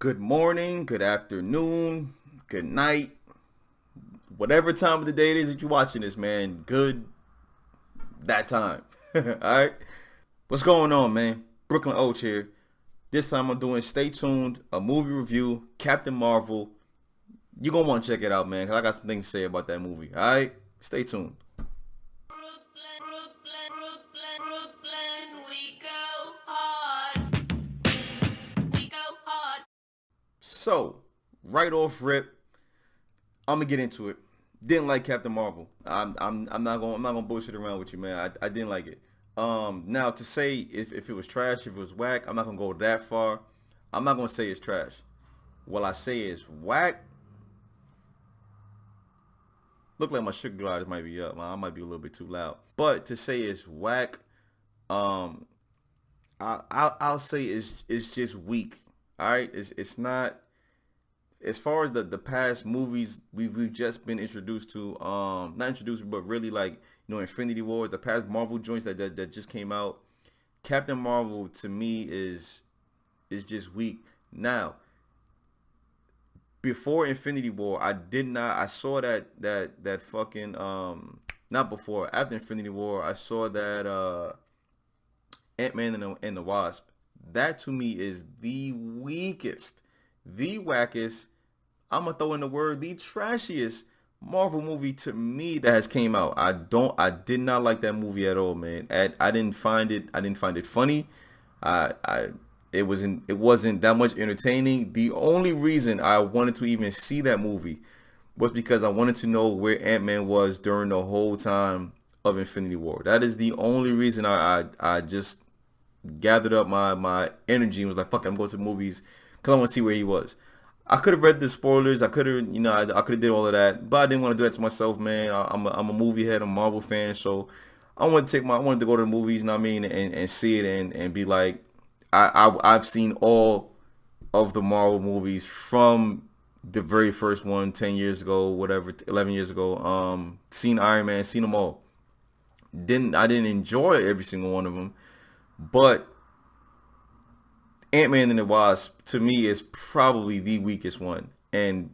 Good morning, good afternoon, good night, whatever time of the day it is that you're watching this, man. Good that time. All right. What's going on, man? Brooklyn Oach here. This time I'm doing Stay Tuned, a movie review, Captain Marvel. You're going to want to check it out, man, because I got some things to say about that movie. All right. Stay tuned. Brooklyn, we go hard. We go hard. So, right off rip, I'm gonna get into it. Didn't like Captain Marvel. I'm not gonna bullshit around with you, man. I didn't like it. Now to say if it was trash, if it was whack, I'm not gonna go that far. I'm not gonna say it's trash. What I say is whack. Look like my sugar glider might be up. I might be a little bit too loud. But to say it's whack, um, I'll say it's just weak. All right, it's not. As far as the past movies we've just been introduced to, not introduced, but really like, Infinity War, the past Marvel joints that just came out. Captain Marvel to me is just weak. Now, before Infinity War, I saw that fucking not before, after Infinity War, I saw that Ant-Man and the Wasp. That to me is the weakest, the wackest, I'm gonna throw in the word, the trashiest Marvel movie to me that has came out. I did not like that movie at all, man. I didn't find it funny. It wasn't that much entertaining. The only reason I wanted to even see that movie was because I wanted to know where Ant-Man was during the whole time of Infinity War. That is the only reason I just gathered up my energy and was like, fuck it, I'm going to the movies because I want to see where he was. I could have read the spoilers. I could have, I could have did all of that, but I didn't want to do that to myself, man. I'm a movie head. I'm a Marvel fan, so I wanted to go to the movies, you know what I mean, and see it and be like, I've seen all of the Marvel movies from the very first one, 10 years ago, whatever, 11 years ago. Seen Iron Man, seen them all. I didn't enjoy every single one of them, but Ant-Man and the Wasp to me is probably the weakest one, and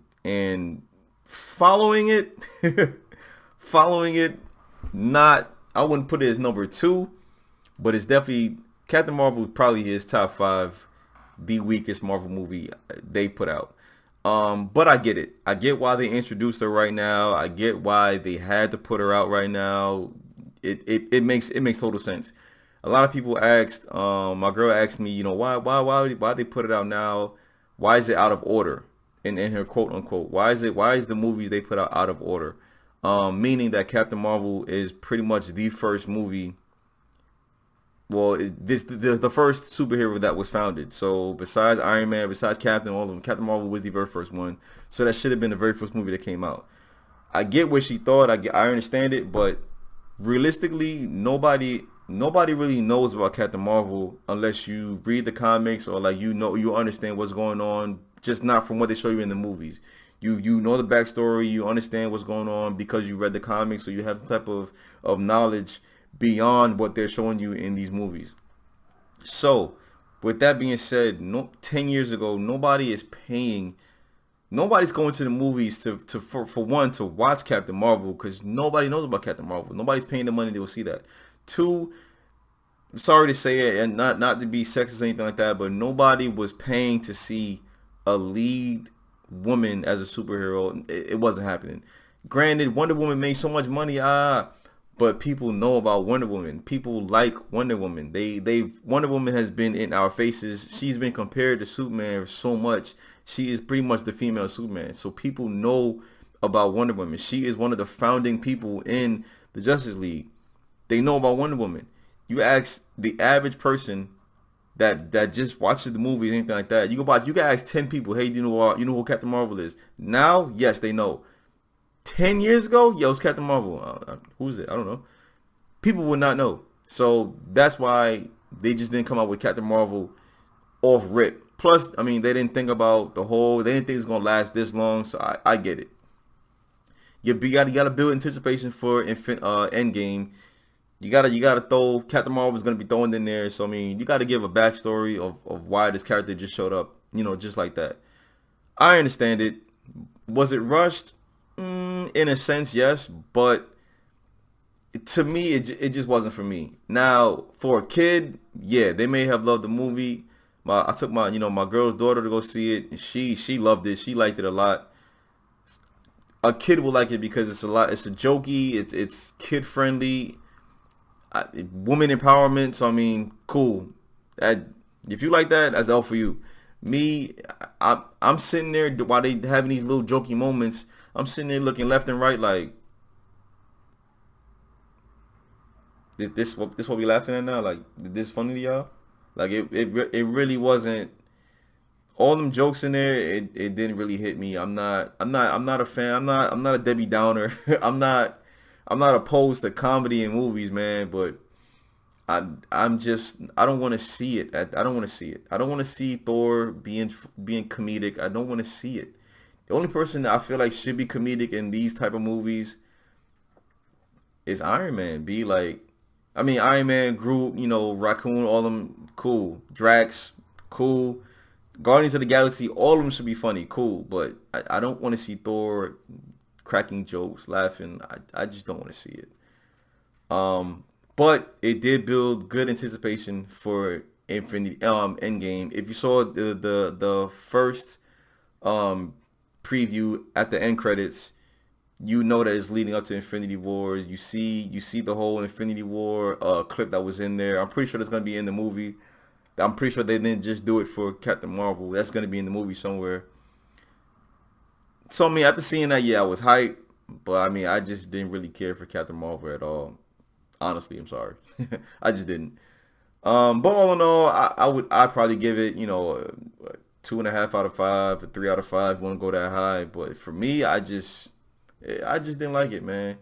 following it, following it, not, I wouldn't put it as number two, but it's definitely Captain Marvel probably is top five, the weakest Marvel movie they put out. But I get it. I get why they introduced her right now. I get why they had to put her out right now. It makes total sense. A lot of people asked, my girl asked me, why they put it out now? Why is it out of order? In her quote unquote, why is the movies they put out of order? Meaning that Captain Marvel is pretty much the first movie. Well, the first superhero that was founded. So besides Iron Man, besides Captain, all of them, Captain Marvel was the very first one. So that should have been the very first movie that came out. I get what she thought. I understand it, but realistically, nobody really knows about Captain Marvel unless you read the comics or like you understand what's going on, just not from what they show you in the movies. You know the backstory, you understand what's going on because you read the comics, so you have some type of knowledge beyond what they're showing you in these movies. So, with that being said, 10 years ago, nobody's going to the movies for one to watch Captain Marvel because nobody knows about Captain Marvel. Nobody's paying the money to go see that. Two, I'm sorry to say it, and not to be sexist or anything like that, but nobody was paying to see a lead woman as a superhero. It wasn't happening. Granted, Wonder Woman made so much money, but people know about Wonder Woman. People like Wonder Woman. Wonder Woman has been in our faces. She's been compared to Superman so much. She is pretty much the female Superman. So people know about Wonder Woman. She is one of the founding people in the Justice League. They know about Wonder Woman. You ask the average person that just watches the movie and anything like that. You can ask 10 people, hey, do you know who Captain Marvel is? Now, yes, they know. 10 years ago, yo, it's Captain Marvel. Who's it? I don't know. People would not know. So that's why they just didn't come out with Captain Marvel off rip. Plus, I mean, they didn't think about they didn't think it's gonna last this long. So I get it. You gotta build anticipation for Endgame. You gotta throw Captain Marvel is gonna be thrown in there. So I mean, you gotta give a backstory of why this character just showed up just like that. I understand it. Was it rushed? In a sense, yes, but to me, it just wasn't for me. Now, for a kid, yeah, they may have loved the movie. I took my girl's daughter to go see it. And she loved it. She liked it a lot. A kid will like it because it's a lot. It's a jokey. It's kid friendly. Woman empowerment. So I mean, cool. If you like that, that's all for you. Me, I'm sitting there while they having these little jokey moments. I'm sitting there looking left and right like, this what we laughing at now? Like, this funny to y'all? Like it really wasn't. All them jokes in there, it didn't really hit me. I'm not a fan. I'm not a Debbie Downer. I'm not opposed to comedy in movies, man. But I don't want to see it. I don't want to see it. I don't want to see Thor being comedic. I don't want to see it. The only person that I feel like should be comedic in these type of movies is Iron Man. I mean, Iron Man, Groot, Raccoon, all of them, cool. Drax, cool. Guardians of the Galaxy, all of them should be funny, cool. But I don't want to see Thor cracking jokes, laughing. I just don't want to see it. But it did build good anticipation for Endgame. If you saw the first preview at the end credits, you know that it's leading up to Infinity War. You see the whole Infinity War clip that was in there. I'm pretty sure that's gonna be in the movie. I'm pretty sure they didn't just do it for Captain Marvel. That's gonna be in the movie somewhere. So I mean, after seeing that, yeah, I was hyped. But I mean, I just didn't really care for Captain Marvel at all. Honestly, I'm sorry. I just didn't. But all in all, I'd probably give it, a 2.5 out of 5, a 3 out of 5. Wouldn't go that high. But for me, I just didn't like it, man.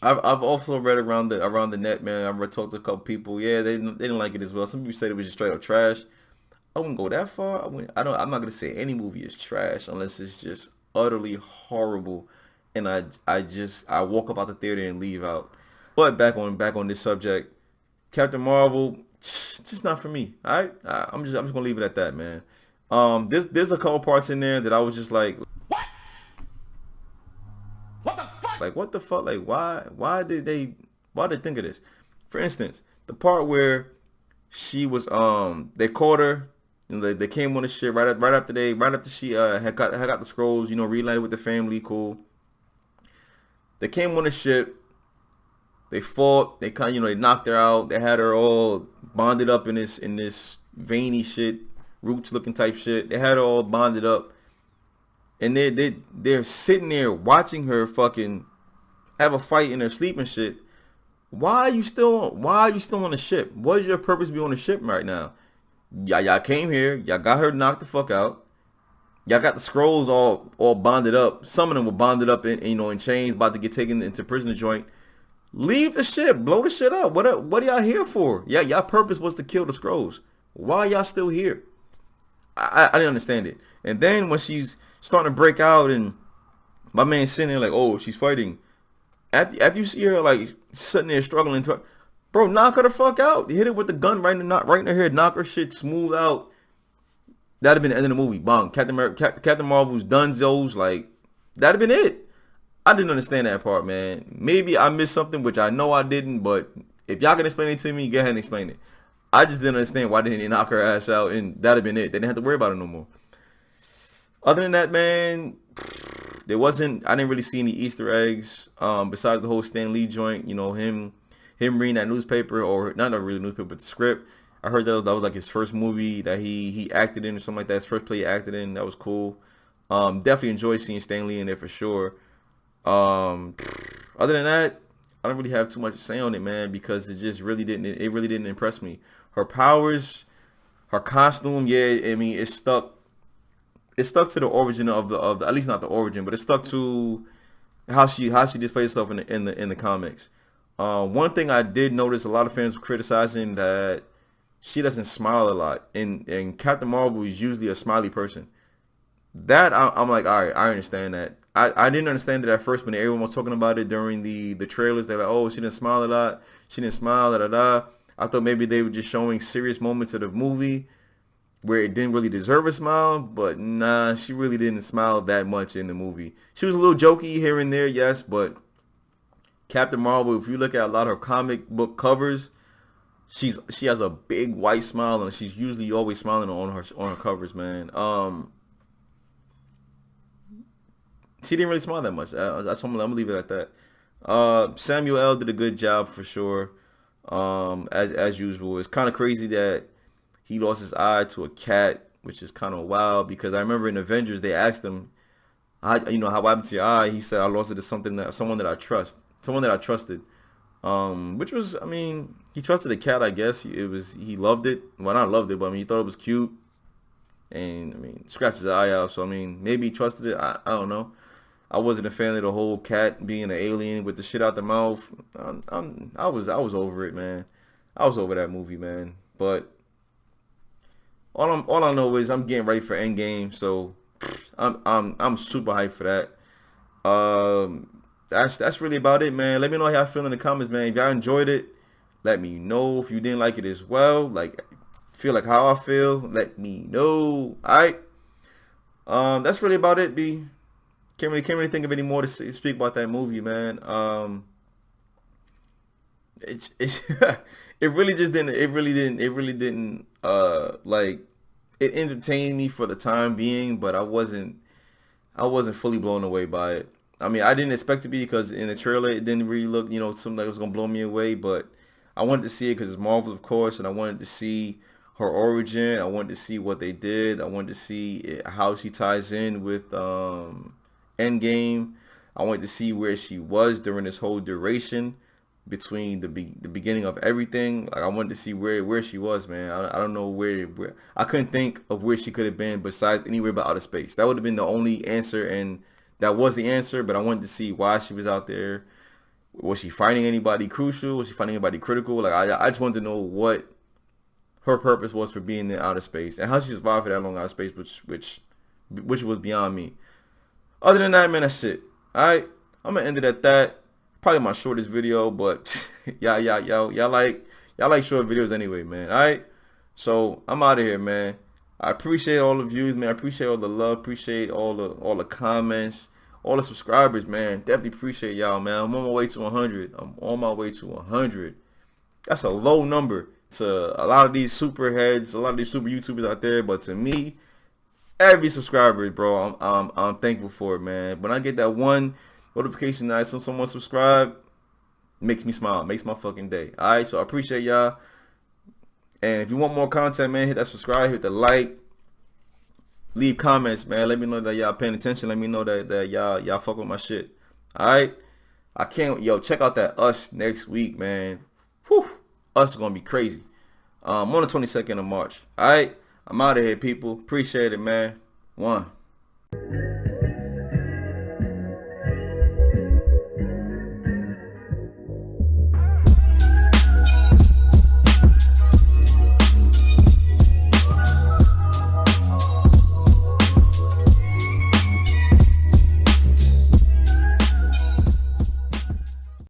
I've also read around the net, man. I've talked to a couple people. Yeah, they didn't like it as well. Some people said it was just straight up trash. I wouldn't go that far. I'm not gonna say any movie is trash unless it's just utterly horrible, and I walk up out the theater and leave out. But back on this subject, Captain Marvel, just not for me. All right, I'm just gonna leave it at that, man. There's a couple parts in there that I was just like, like, what the fuck? Like, why did they think of this? For instance, the part where she was, they caught her, and they came on the ship right after she had got the scrolls, reunited with the family, cool. They came on the ship, they fought, they they knocked her out, they had her all bonded up in this veiny shit, roots looking type shit. They had her all bonded up, and they're sitting there watching her fucking have a fight in their sleep and shit. Why are you still on the ship? What is your purpose to be on the ship right now? Y'all came here, y'all got her knocked the fuck out. Y'all got the scrolls all bonded up. Some of them were bonded up in chains, about to get taken into prisoner joint. Leave the ship, blow the shit up. What are y'all here for? Yeah, y'all purpose was to kill the scrolls. Why are y'all still here? I didn't understand it. And then when she's starting to break out and my man's sitting there like, oh, she's fighting. After you see her like sitting there struggling, bro, knock her the fuck out. You hit her with the gun right in her head, knock her shit smooth out. That'd have been the end of the movie. Bang. Captain Marvel's donezo's, like, that'd have been it. I didn't understand that part, man. Maybe I missed something, which I know I didn't, but if y'all can explain it to me, go ahead and explain it. I just didn't understand why didn't they knock her ass out, and that'd have been it. They didn't have to worry about it no more. Other than that, man, I didn't really see any Easter eggs, besides the whole Stan Lee joint, him reading that newspaper, or not really newspaper, but the script. I heard that was like his first movie that he acted in or something like that. His first play he acted in. That was cool. Definitely enjoyed seeing Stan Lee in there for sure. Other than that, I don't really have too much to say on it, man, because it really didn't impress me. Her powers, her costume, yeah, I mean, it stuck to the origin of the at least not the origin, but it stuck to how she displays herself in the comics. One thing I did notice, a lot of fans were criticizing that she doesn't smile a lot, and Captain Marvel is usually a smiley person. That I'm like, all right, I understand that. I didn't understand it at first when everyone was talking about it during the trailers. They're like, oh, she didn't smile a lot. She didn't smile, da da da. I thought maybe they were just showing serious moments of the movie. where it didn't really deserve a smile, but nah, she really didn't smile that much in the movie. She was a little jokey here and there, yes, but Captain Marvel, if you look at a lot of her comic book covers, she has a big white smile, and she's usually always smiling on her covers, man. She didn't really smile that much. I'm gonna leave it at that. Samuel L. did a good job for sure. As usual, it's kind of crazy that he lost his eye to a cat, which is kind of wild because I remember in Avengers they asked him, how happened to your eye? He said, I lost it to someone that I trusted. Which was, I mean, he trusted the cat, I guess. He loved it. Well, not loved it, but I mean, he thought it was cute. And I mean, scratched his eye out. So I mean, maybe he trusted it. I don't know. I wasn't a fan of the whole cat being an alien with the shit out the mouth. I was over it, man. I was over that movie, man. But all I know is I'm getting ready for Endgame, so I'm super hyped for that. That's really about it, man. Let me know how y'all feel in the comments, man. If y'all enjoyed it, let me know. If you didn't like it as well, like feel like how I feel, let me know. Alright. That's really about it, B. Can't really think of any more to speak about that movie, man. It it really just didn't. It really didn't. Like it entertained me for the time being, but I wasn't fully blown away by it. I mean, I didn't expect to be because in the trailer it didn't really look, something that was gonna blow me away. But I wanted to see it because it's Marvel, of course, and I wanted to see her origin. I wanted to see what they did. I wanted to see how she ties in with Endgame. I wanted to see where she was during this whole duration between the beginning of everything. Like I wanted to see where she was, man. I don't know where I couldn't think of where she could have been besides anywhere but outer space. That would have been the only answer, and that was the answer. But I wanted to see why she was out there. Was she fighting anybody crucial? Was she fighting anybody critical? Like I just wanted to know what her purpose was for being in outer space and how she survived for that long out of space, which was beyond me. Other than that, man, that's it. Alright, I'm gonna end it at that. Probably my shortest video, but y'all like short videos anyway, man. Alright, so I'm out of here, man. I appreciate all the views, man. I appreciate all the love. Appreciate all the comments, all the subscribers, man. Definitely appreciate y'all, man. I'm on my way to 100. I'm on my way to 100. That's a low number to a lot of these super heads, a lot of these super YouTubers out there, but to me, every subscriber, bro, I'm thankful for it, man. When I get that one notification that someone subscribed, makes me smile, makes my fucking day. All right, so I appreciate y'all. And if you want more content, man, hit that subscribe, hit the like, leave comments, man. Let me know that y'all paying attention. Let me know that y'all fuck with my shit. All right, I can't, check out that Us next week, man. Whew, Us is gonna be crazy. On the 22nd of March. All right. I'm out of here, people. Appreciate it, man. One.